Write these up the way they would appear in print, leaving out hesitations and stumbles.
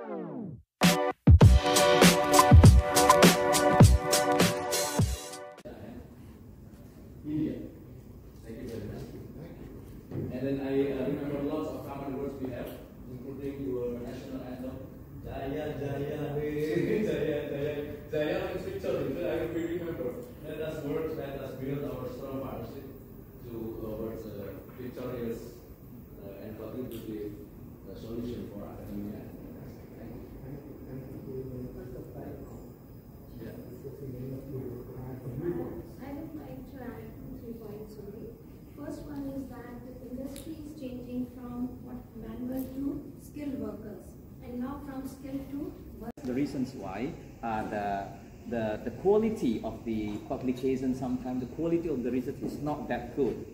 India. Thank you very much. And then I remember lots of common words we have, including your national anthem, Jaya Jaya He, Jaya Jaya Jaya is picture. I really remember. Let us work, let us build our strong partnership towards victorious and contributive solution for academia. I would like to add 3 points only. First one is that the industry is changing from manual to skilled workers, and now from skilled to work. The reasons why the quality of the publication, sometimes the quality of the research is not that good.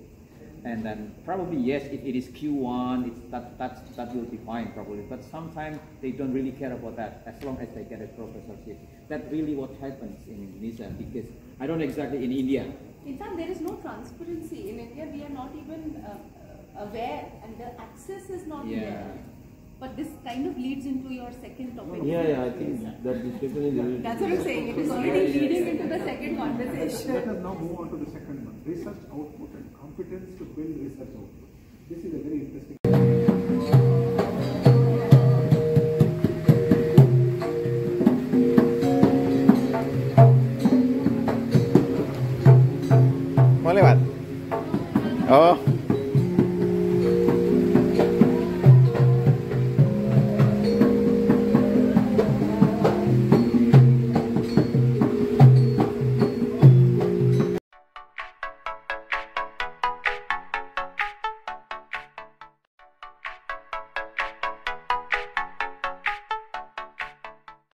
And then probably yes, if it is Q1, that will be fine probably. But sometimes they don't really care about that as long as they get a professorship. That's really what happens in Indonesia, because I don't know exactly in India. In fact, there is no transparency. In India, we are not even aware, and the access is not there. But this kind of leads into your second topic. I think that is definitely. That's what I'm saying. It is already leading into the second conversation. Let us now move on to the second one. Research output and competence to build research output. This is a very interesting.